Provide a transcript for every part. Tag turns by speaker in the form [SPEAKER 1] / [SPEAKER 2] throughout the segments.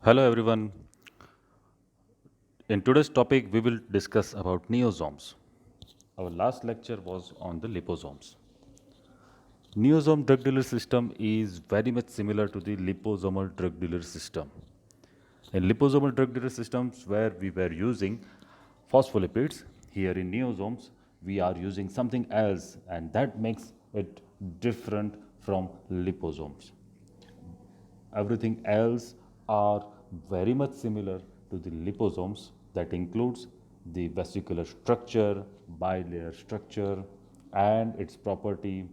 [SPEAKER 1] Hello everyone. In today's topic, we will discuss about neosomes. Our last lecture was on the liposomes. Neosome drug dealer system is very much similar to the liposomal drug dealer system. In liposomal drug dealer systems, where we were using phospholipids, here in neosomes, we are using something else, and that makes it different from liposomes. Everything else are very much similar to the liposomes. That includes the vesicular structure, bilayer structure, and its property,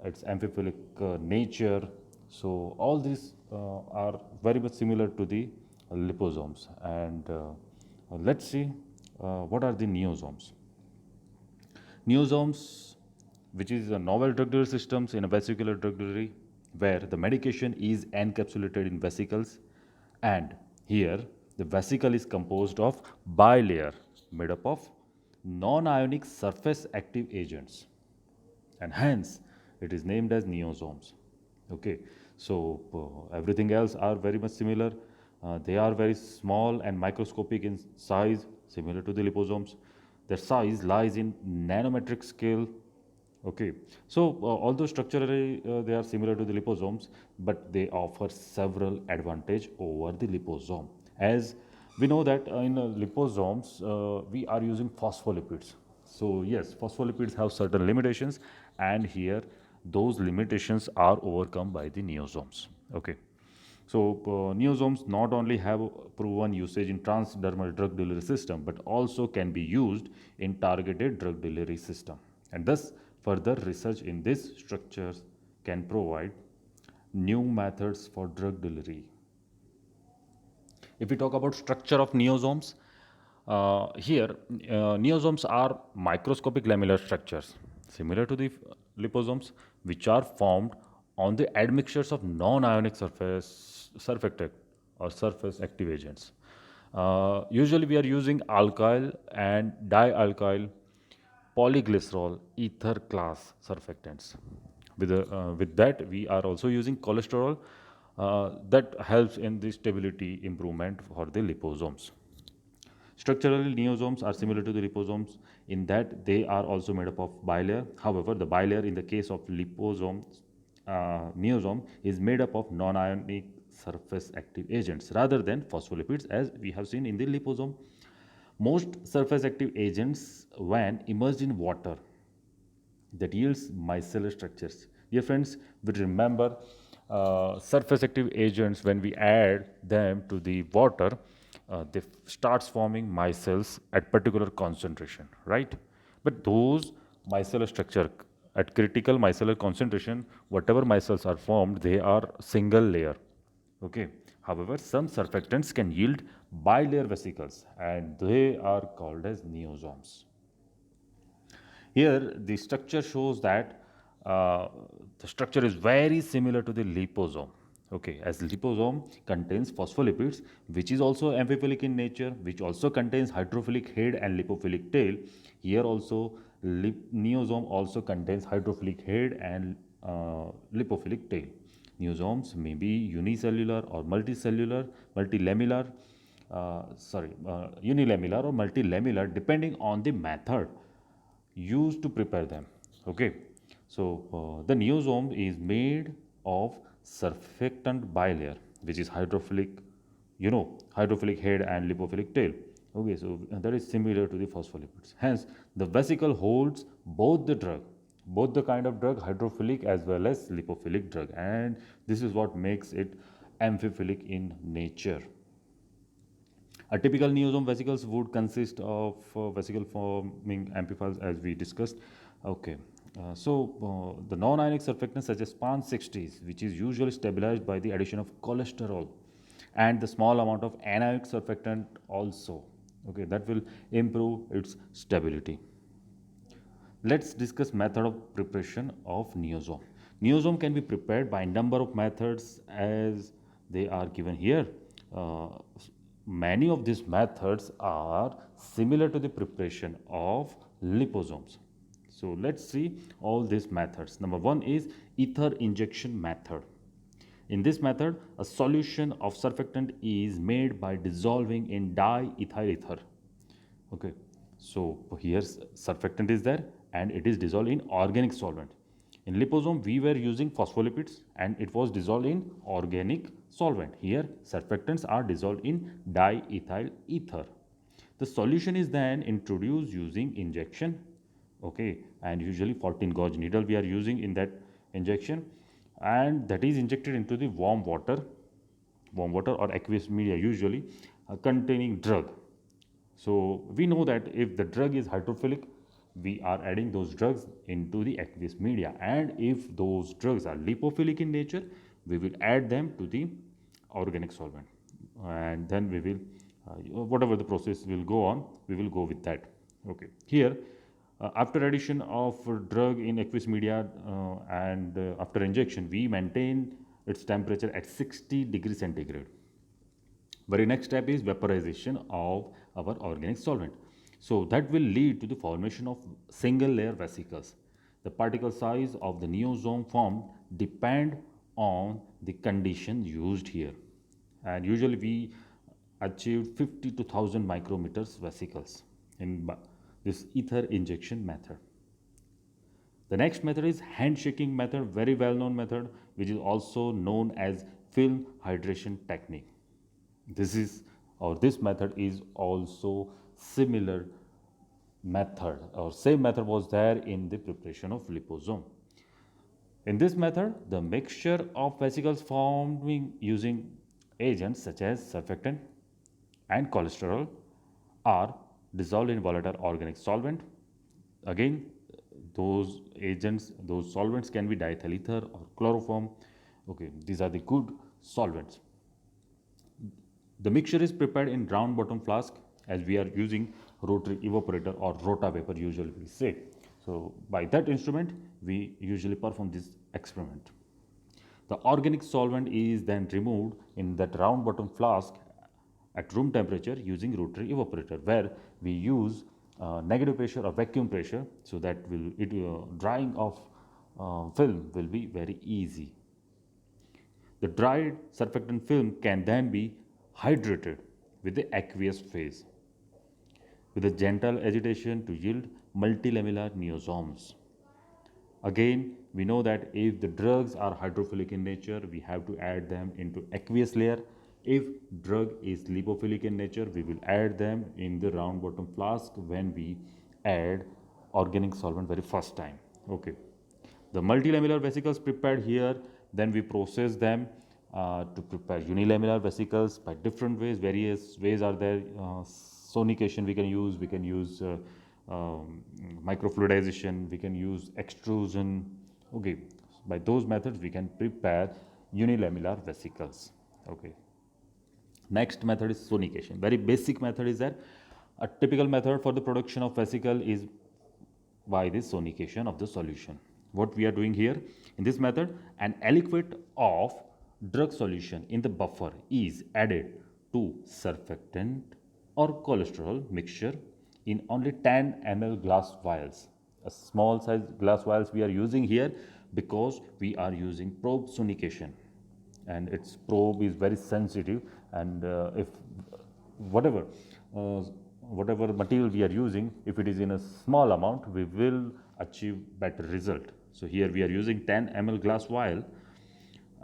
[SPEAKER 1] its amphiphilic nature. So all these are very much similar to the liposomes. And let's see what are the neosomes. Neosomes, which is a novel drug delivery systems in a vesicular drug delivery, where the medication is encapsulated in vesicles, and here the vesicle is composed of bilayer made up of non-ionic surface active agents, and hence it is named as neosomes. Okay, so everything else are very much similar. They are very small and microscopic in size, similar to the liposomes. Their size lies in nanometric scale. Okay, so although structurally they are similar to the liposomes, but they offer several advantage over the liposome. As we know that in liposomes we are using phospholipids. So yes, phospholipids have certain limitations, and here those limitations are overcome by the neosomes. Okay, so neosomes not only have proven usage in transdermal drug delivery system, but also can be used in targeted drug delivery system, and thus further research in these structures can provide new methods for drug delivery. If we talk about structure of neosomes, here neosomes are microscopic lamellar structures similar to the liposomes, which are formed on the admixtures of non-ionic surface surfactant or surface active agents. Usually, we are using alkyl and dialkyl polyglycerol ether class surfactants. With that, we are also using cholesterol that helps in the stability improvement for the liposomes. Structurally, neosomes are similar to the liposomes in that they are also made up of bilayer. However, the bilayer in the case of liposomes, neosome is made up of non-ionic surface active agents rather than phospholipids, as we have seen in the liposome. Most surface active agents, when immersed in water, that yields micellar structures. Dear friends, we remember surface active agents, when we add them to the water, they starts forming micelles at particular concentration, right? But those micellar structure at critical micellar concentration, whatever micelles are formed, they are single layer. Okay. However, some surfactants can yield bilayer vesicles, and they are called as neosomes. Here, the structure shows that the structure is very similar to the liposome. Okay, as liposome contains phospholipids, which is also amphiphilic in nature, which also contains hydrophilic head and lipophilic tail. Here also, neosome also contains hydrophilic head and lipophilic tail. Neosomes may be unicellular or multicellular, multilamellar, unilamellar or multilamellar, depending on the method used to prepare them. Okay, so the neosome is made of surfactant bilayer, which is hydrophilic, hydrophilic head and lipophilic tail. Okay, so that is similar to the phospholipids. Hence, the vesicle holds both the kind of drug, hydrophilic as well as lipophilic drug, and this is what makes it amphiphilic in nature. A typical neosome vesicles would consist of vesicle forming amphiphils, as we discussed. Okay. The non-ionic surfactants such as PAN60s, which is usually stabilized by the addition of cholesterol, and the small amount of anionic surfactant also. Okay, that will improve its stability. Let's discuss method of preparation of neosome. Neosome can be prepared by a number of methods as they are given here. Uh, Many of these methods are similar to the preparation of liposomes. So let's see all these methods. Number one is ether injection method. In this method, a solution of surfactant is made by dissolving in diethyl ether. Okay, so here surfactant is there and it is dissolved in organic solvent. In liposome, we were using phospholipids and it was dissolved in organic solvent. Here, surfactants are dissolved in diethyl ether. The solution is then introduced using injection. Okay, and usually 14 gauge needle we are using in that injection, and that is injected into the warm water or aqueous media usually containing drug. So we know that if the drug is hydrophilic, we are adding those drugs into the aqueous media, and if those drugs are lipophilic in nature, we will add them to the organic solvent, and then we will whatever the process will go on, we will go with that. Okay, here after addition of drug in aqueous media and after injection, we maintain its temperature at 60 degrees centigrade. Very next step is vaporization of our organic solvent. So that will lead to the formation of single layer vesicles. The particle size of the neosome formed depend on the condition used here. And usually we achieved 50 to 1000 micrometers vesicles in this ether injection method. The next method is handshaking method, very well known method, which is also known as film hydration technique. This method is also similar method or same method was there in the preparation of liposome. In this method, the mixture of vesicles formed using agents such as surfactant and cholesterol are dissolved in volatile organic solvent. Again, those agents, those solvents can be diethyl ether or chloroform. Okay, these are the good solvents. The mixture is prepared in round bottom flask as we are using rotary evaporator or rota vapor usually we say. So by that instrument we usually perform this experiment. The organic solvent is then removed in that round bottom flask at room temperature using rotary evaporator where we use negative pressure or vacuum pressure, so that drying of film will be very easy. The dried surfactant film can then be hydrated with the aqueous phase with a gentle agitation to yield multilamellar neosomes. Again, we know that if the drugs are hydrophilic in nature, we have to add them into aqueous layer. If drug is lipophilic in nature, we will add them in the round bottom flask when we add organic solvent very first time. Okay. The multilamellar vesicles prepared here, then we process them to prepare unilamellar vesicles by different ways. Various ways are there. Sonication we can use microfluidization, we can use extrusion. Okay, by those methods we can prepare unilamellar vesicles. Okay. Next method is sonication. Very basic method is that a typical method for the production of vesicle is by the sonication of the solution. What we are doing here in this method, an aliquot of drug solution in the buffer is added to surfactant or cholesterol mixture in only 10 ml glass vials. A small size glass vials we are using here because we are using probe sonication, and its probe is very sensitive, and if whatever whatever material we are using, if it is in a small amount, we will achieve better result. So here we are using 10 ml glass vial,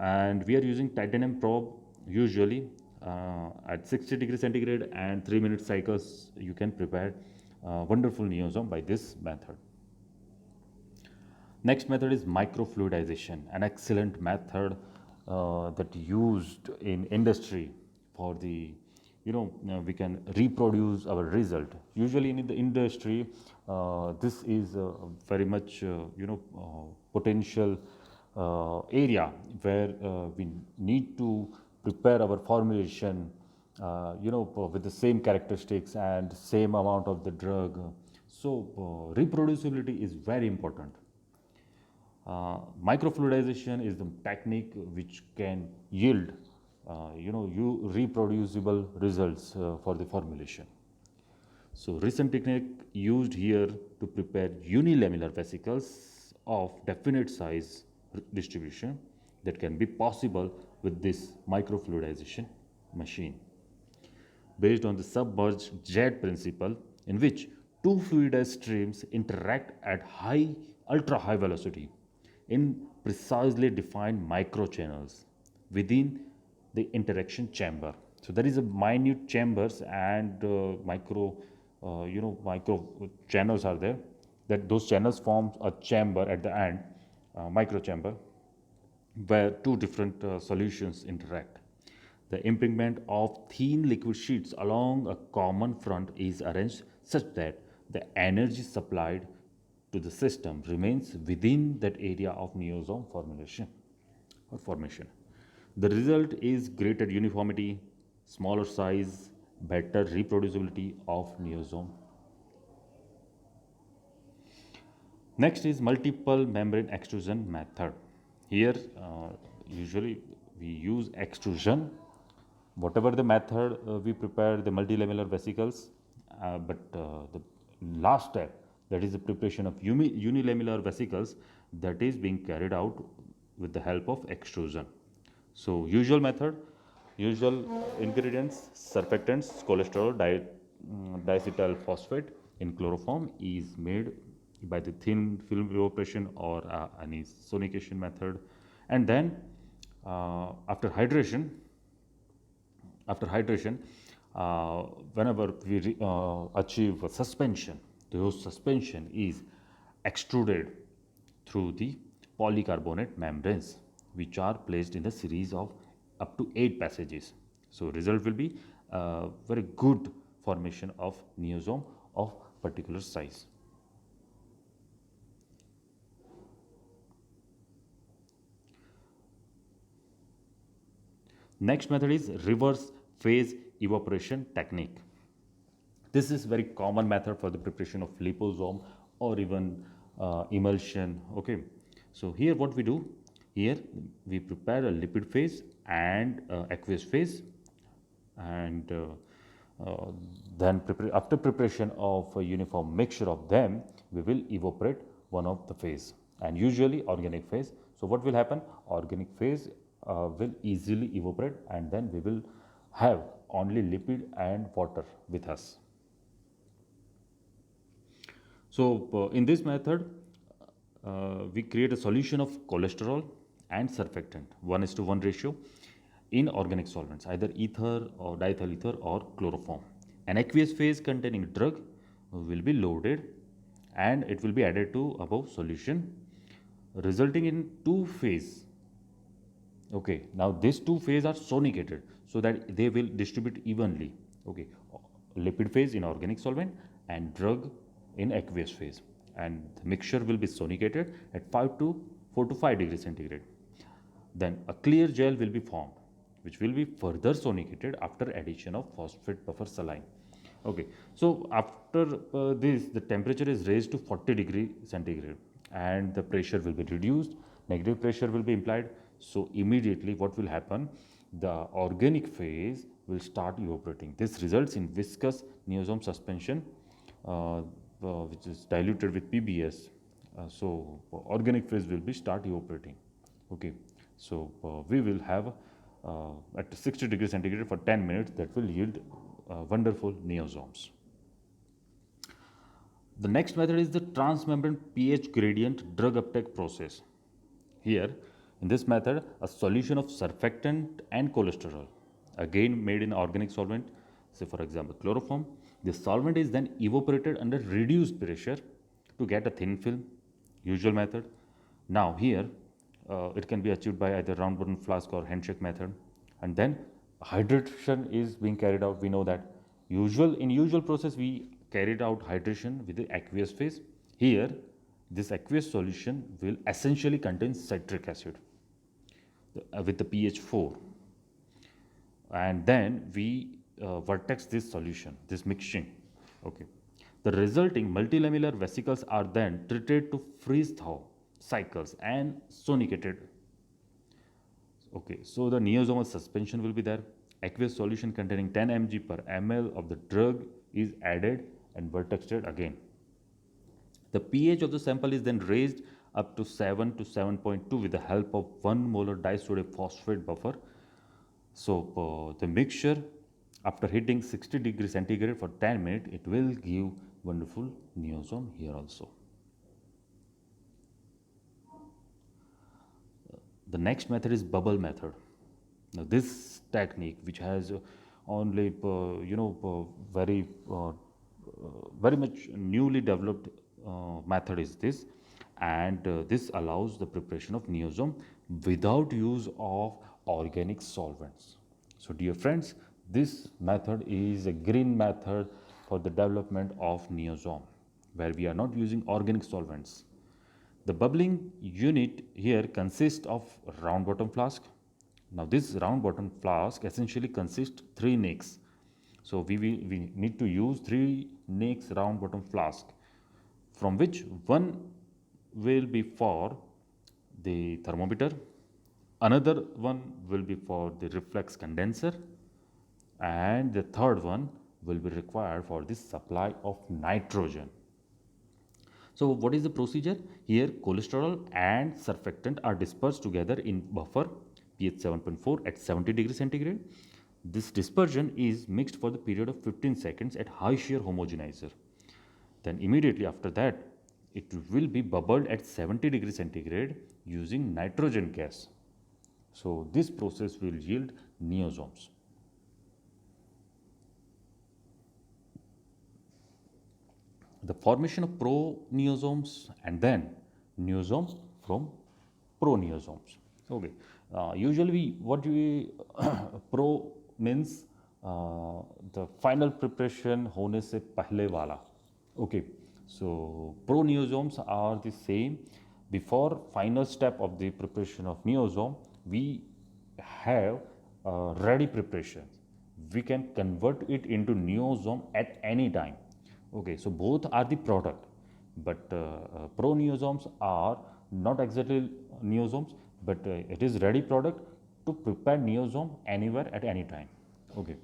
[SPEAKER 1] and we are using titanium probe usually at 60 degrees centigrade and 3-minute cycles. You can prepare wonderful neosome by this method. Next method is microfluidization, an excellent method that used in industry for the we can reproduce our result. Usually in the industry, this is very much potential area where we need to prepare our formulation with the same characteristics and same amount of the drug. So reproducibility is very important. Microfluidization is the technique which can yield reproducible results for the formulation. So recent technique used here to prepare unilamellar vesicles of definite size distribution that can be possible with this microfluidization machine based on the submerged jet principle, in which two fluidized streams interact at ultra high velocity in precisely defined microchannels within the interaction chamber. So there is a minute chambers and micro channels are there. That those channels form a chamber at the end, micro chamber, where two different solutions interact. The impingement of thin liquid sheets along a common front is arranged such that the energy supplied to the system remains within that area of neosome formation. The result is greater uniformity, smaller size, better reproducibility of neosome. Next is multiple membrane extrusion method. Here, usually we use extrusion. Whatever the method we prepare the multilamellar vesicles, but the last step, that is the preparation of unilamellar vesicles, that is being carried out with the help of extrusion. So usual method, usual ingredients, surfactants, cholesterol, diacetyl phosphate in chloroform is made by the thin film evaporation or any sonication method, and then after hydration, whenever we achieve a suspension, those suspension is extruded through the polycarbonate membranes, which are placed in a series of up to 8 passages. So result will be a very good formation of neosome of particular size. Next method is reverse phase evaporation technique. This is very common method for the preparation of liposome or even emulsion. Okay, so here what we do, here we prepare a lipid phase and aqueous phase, and then after preparation of a uniform mixture of them, we will evaporate one of the phase, and usually organic phase. So what will happen, organic phase will easily evaporate, and then we will have only lipid and water with us. So in this method, we create a solution of cholesterol and surfactant 1:1 ratio in organic solvents, either ether or diethyl ether or chloroform. An aqueous phase containing drug will be loaded and it will be added to above solution, resulting in two phase. Okay, now these two phases are sonicated so that they will distribute evenly. Okay, lipid phase in organic solvent and drug in aqueous phase, and the mixture will be sonicated at 4 to 5 degrees centigrade. Then a clear gel will be formed, which will be further sonicated after addition of phosphate buffer saline. Okay, so after this, the temperature is raised to 40 degree centigrade and the pressure will be reduced, negative pressure will be implied. So immediately what will happen, the organic phase will start evaporating. This results in viscous neosome suspension, which is diluted with PBS. So organic phase will be start evaporating. Okay, so we will have at 60 degrees centigrade for 10 minutes, that will yield wonderful neosomes. The next method is the transmembrane pH gradient drug uptake process. Here, in this method, a solution of surfactant and cholesterol, again made in organic solvent, say for example chloroform, the solvent is then evaporated under reduced pressure to get a thin film, usual method. Now here, it can be achieved by either round bottom flask or handshake method, and then hydration is being carried out. We know that in usual process we carried out hydration with the aqueous phase. Here, this aqueous solution will essentially contain citric acid with the pH 4, and then we vertex this solution, this mixing. Okay, the resulting multilamellar vesicles are then treated to freeze thaw cycles and sonicated. Okay, so the neosomal suspension will be there. Aqueous solution containing 10 mg per ml of the drug is added and vertexed again. The pH of the sample is then raised up to 7 to 7.2 with the help of 1 molar disodium phosphate buffer So the mixture, after heating 60 degrees centigrade for 10 minutes, it will give wonderful neosome here also. The next method is bubble method. Now this technique, which has only very much newly developed method is this, and this allows the preparation of neosome without use of organic solvents. So dear friends, this method is a green method for the development of neosome, where we are not using organic solvents. The bubbling unit here consists of round bottom flask. Now this round bottom flask essentially consists three necks. So we need to use three necks round bottom flask, from which one will be for the thermometer, another one will be for the reflex condenser, and the third one will be required for the supply of nitrogen. So what is the procedure? Here cholesterol and surfactant are dispersed together in buffer pH 7.4 at 70 degrees centigrade. This dispersion is mixed for the period of 15 seconds at high shear homogenizer. Then immediately after that, it will be bubbled at 70 degrees centigrade using nitrogen gas. So this process will yield neosomes. The formation of proneosomes and then neosomes from proneosomes. Okay. Usually, what we pro means the final preparation होने से पहले वाला. Okay. So proneosomes are the same. Before final step of the preparation of neosome, we have ready preparation. We can convert it into neosome at any time. Okay, so both are the product, but proneosomes are not exactly neosomes, but it is ready product to prepare neosome anywhere at any time. Okay,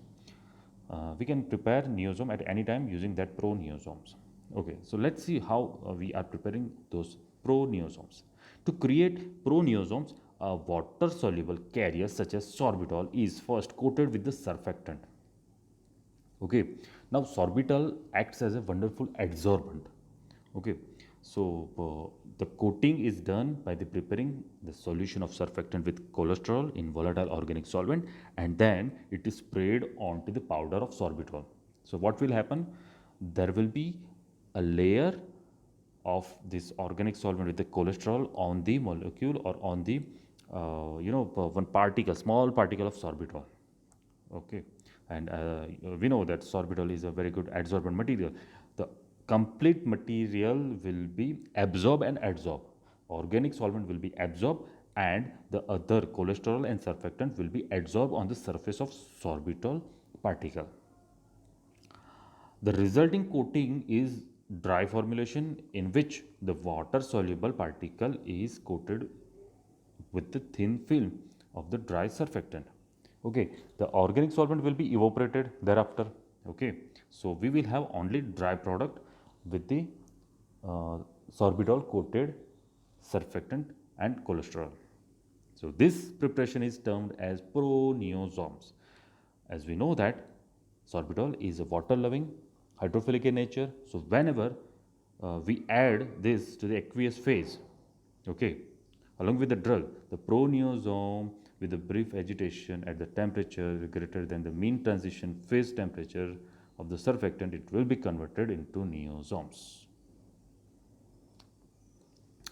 [SPEAKER 1] we can prepare neosome at any time using that proneosomes. Okay, so let's see how we are preparing those proneosomes. To create proneosomes, a water soluble carrier such as sorbitol is first coated with the surfactant. Okay, now sorbitol acts as a wonderful adsorbent. Okay, so the coating is done by the preparing the solution of surfactant with cholesterol in volatile organic solvent, and then it is sprayed onto the powder of sorbitol. So what will happen? There will be a layer of this organic solvent with the cholesterol on the molecule or on the one particle, small particle of sorbitol. Okay, and we know that sorbitol is a very good adsorbent material. The complete material will be absorb and adsorb. Organic solvent will be absorbed, and the other cholesterol and surfactant will be adsorbed on the surface of sorbitol particle. The resulting coating is dry formulation in which the water soluble particle is coated with the thin film of the dry surfactant. Okay, the organic solvent will be evaporated thereafter. Okay, so we will have only dry product with the uh, sorbitol coated surfactant and cholesterol. So this preparation is termed as proneosomes. As we know that sorbitol is a water loving, hydrophilic in nature. So whenever we add this to the aqueous phase, okay, along with the drug, the proneosome with a brief agitation at the temperature greater than the mean transition phase temperature of the surfactant, it will be converted into neosomes.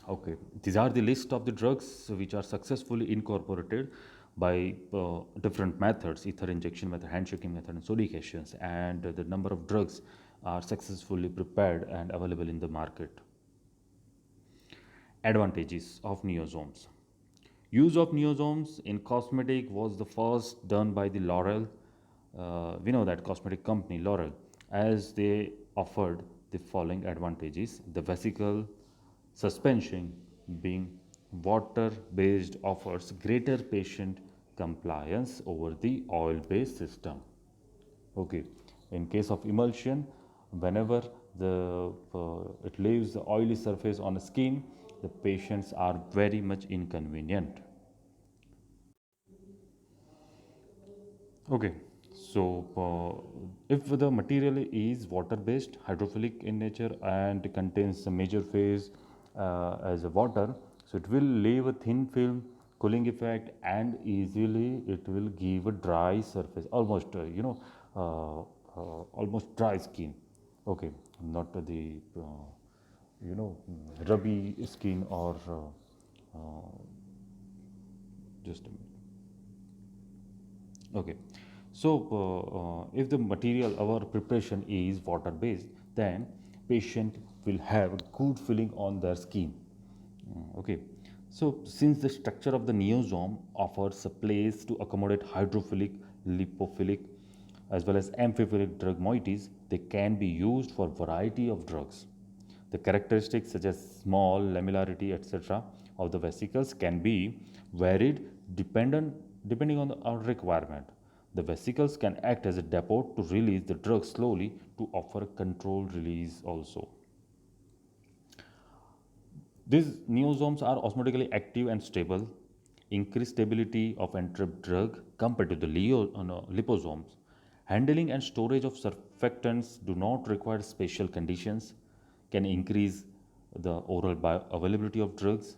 [SPEAKER 1] Okay, these are the list of the drugs which are successfully incorporated by different methods, ether injection method, handshaking method, and sodications, and the number of drugs are successfully prepared and available in the market. Advantages of neosomes. Use of neosomes in cosmetic was the first done by the L'Oreal. We know that cosmetic company L'Oreal, as they offered the following advantages: the vesicle suspension being water based offers greater patient compliance over the oil based system. Okay, in case of emulsion, whenever it leaves the oily surface on the skin, the patients are very much inconvenient. Okay, so if the material is water-based, hydrophilic in nature, and contains a major phase as a water, so it will leave a thin film, cooling effect, and easily it will give a dry surface, almost almost dry skin. Okay, not the rubby skin or just a minute. Okay, so if the material our preparation is water based, then patient will have good feeling on their skin. Okay, so since the structure of the neosome offers a place to accommodate hydrophilic, lipophilic, as well as amphiphilic drug moieties, they can be used for variety of drugs. The characteristics such as small lamellarity, etc., of the vesicles can be varied depending on our requirement. The vesicles can act as a depot to release the drug slowly to offer controlled release also. These neosomes are osmotically active and stable, increase stability of entrapped drug compared to the liposomes. Handling and storage of surfactants do not require special conditions, can increase the oral bioavailability of drugs,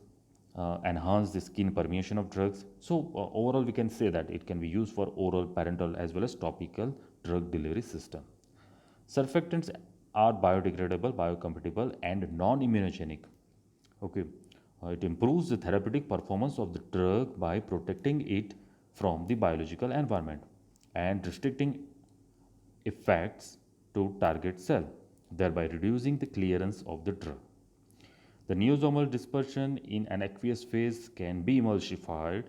[SPEAKER 1] enhance the skin permeation of drugs. So, overall, we can say that it can be used for oral, parenteral, as well as topical drug delivery system. Surfactants are biodegradable, biocompatible, and non immunogenic. Okay, it improves the therapeutic performance of the drug by protecting it from the biological environment and restricting effects to target cell, thereby reducing the clearance of the drug. The neosomal dispersion in an aqueous phase can be emulsified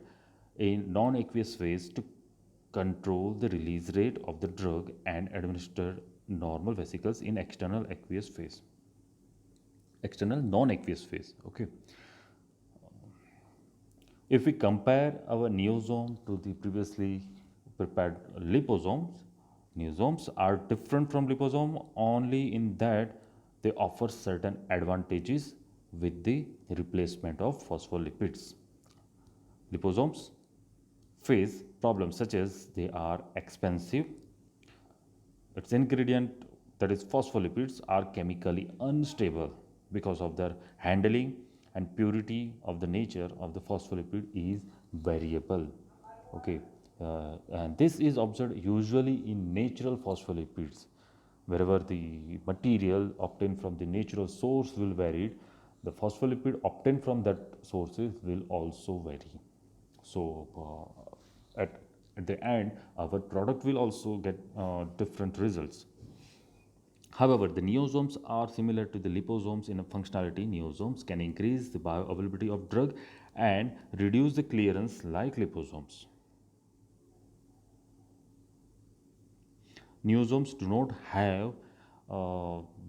[SPEAKER 1] in non-aqueous phase to control the release rate of the drug and administer normal vesicles in external aqueous phase, external non-aqueous phase. Okay, if we compare our neosome to the previously prepared liposomes, neosomes are different from liposome only in that they offer certain advantages with the replacement of phospholipids. Liposomes face problems such as they are expensive, its ingredient, that is phospholipids, are chemically unstable because of their handling, and purity of the nature of the phospholipid is variable. Okay, and this is observed usually in natural phospholipids. Wherever the material obtained from the natural source will vary, the phospholipid obtained from that sources will also vary. So at the end, our product will also get different results. However, the neosomes are similar to the liposomes in a functionality. Neosomes can increase the bioavailability of drug and reduce the clearance like liposomes. Neosomes do not have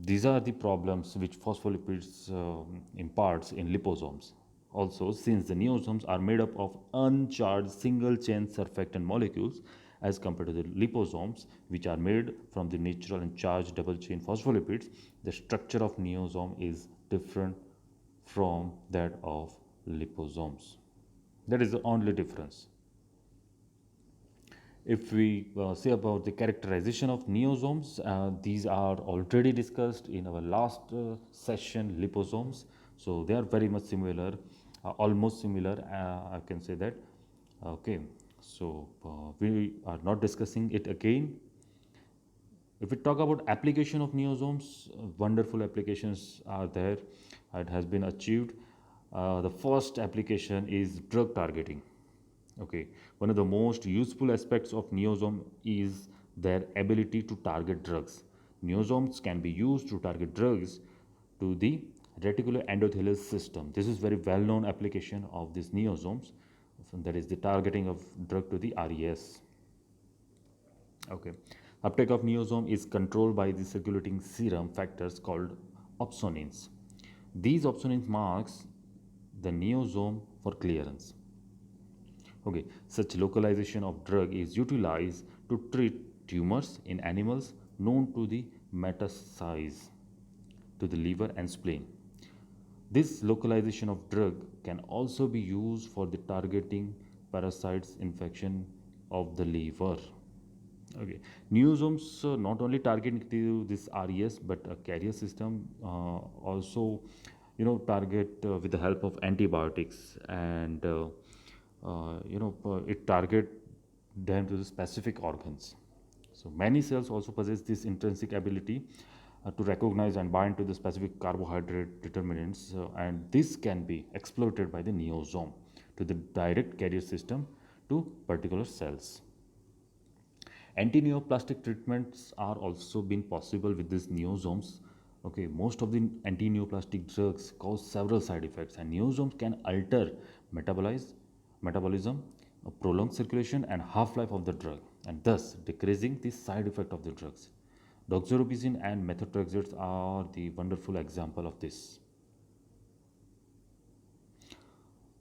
[SPEAKER 1] these are the problems which phospholipids imparts in liposomes. Also, since the neosomes are made up of uncharged single chain surfactant molecules as compared to the liposomes, which are made from the natural and charged double chain phospholipids, the structure of neosome is different from that of liposomes. That is the only difference. If we say about the characterization of neosomes, these are already discussed in our last session, liposomes. So they are very much similar, almost similar, I can say that. Okay, so we are not discussing it again. If we talk about application of neosomes, wonderful applications are there. It has been achieved. The first application is drug targeting. Okay, one of the most useful aspects of neosome is their ability to target drugs. Neosomes can be used to target drugs to the reticuloendothelial system. This is very well-known application of these neosomes. So that is the targeting of drug to the RES. Okay, uptake of neosome is controlled by the circulating serum factors called opsonins. These opsonins marks the neosome for clearance. Okay, such localization of drug is utilized to treat tumors in animals known to the metastasize to the liver and spleen. This localization of drug can also be used for the targeting parasites infection of the liver. Okay. Neosomes not only target to this RES, but a carrier system also, target with the help of antibiotics, and it target them to the specific organs. So many cells also possess this intrinsic ability to recognize and bind to the specific carbohydrate determinants, and this can be exploited by the neosome to the direct carrier system to particular cells. Anti-neoplastic treatments are also been possible with these neosomes. Okay, most of the anti-neoplastic drugs cause several side effects, and neosomes can alter metabolize, metabolism, prolong circulation, and half-life of the drug, and thus decreasing the side effect of the drugs. Doxorubicin and methotrexate are the wonderful example of this.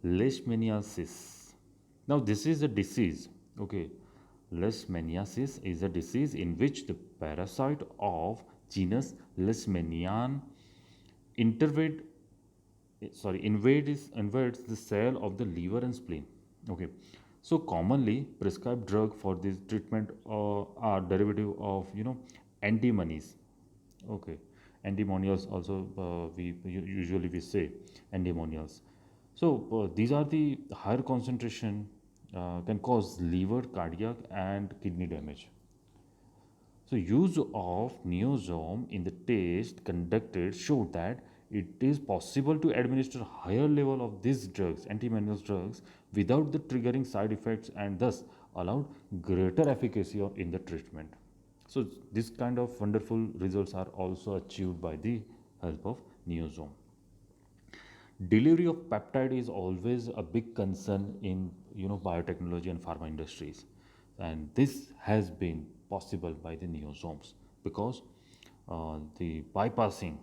[SPEAKER 1] Leishmaniasis. Now, this is a disease. Okay, Leishmaniasis is a disease in which the parasite of genus Leishmanian intervade, invades the cell of the liver and spleen. Okay, so commonly prescribed drug for this treatment are derivative of antimonies. Okay, antimonials also usually we say antimonials. So these are the higher concentration can cause liver, cardiac, and kidney damage. So use of neosome in the test conducted showed that it is possible to administer higher level of these drugs, antimonial drugs, without the triggering side effects, and thus allowed greater efficacy in the treatment. So this kind of wonderful results are also achieved by the help of neosome. Delivery of peptide is always a big concern in biotechnology and pharma industries, and this has been possible by the neosomes because the bypassing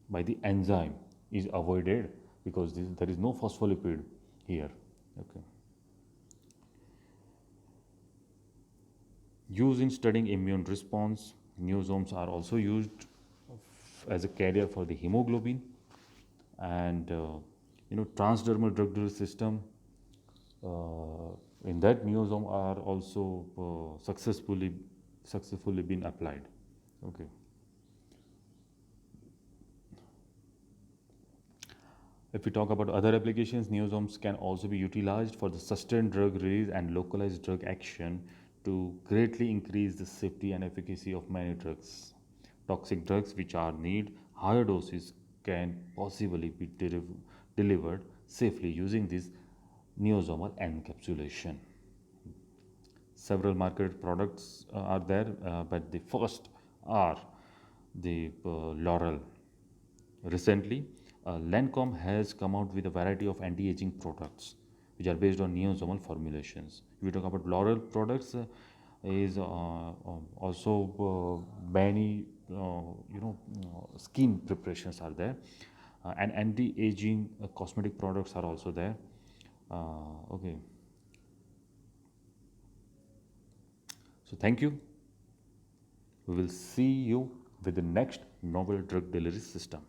[SPEAKER 1] by the enzyme is avoided because there is no phospholipid here. Okay. Used in studying immune response, neosomes are also used as a carrier for the hemoglobin, and transdermal drug delivery system in that neosome are also successfully been applied. Okay. If we talk about other applications, neosomes can also be utilized for the sustained drug release and localized drug action to greatly increase the safety and efficacy of many drugs. Toxic drugs which are need higher doses can possibly be delivered safely using this neosomal encapsulation. Several marketed products are there, but the first are the Laurel. Recently, Lancome has come out with a variety of anti-aging products which are based on neosomal formulations. If we talk about Laurel products, is also many skin preparations are there, and anti-aging cosmetic products are also there. Okay, so thank you. We will see you with the next novel drug delivery system.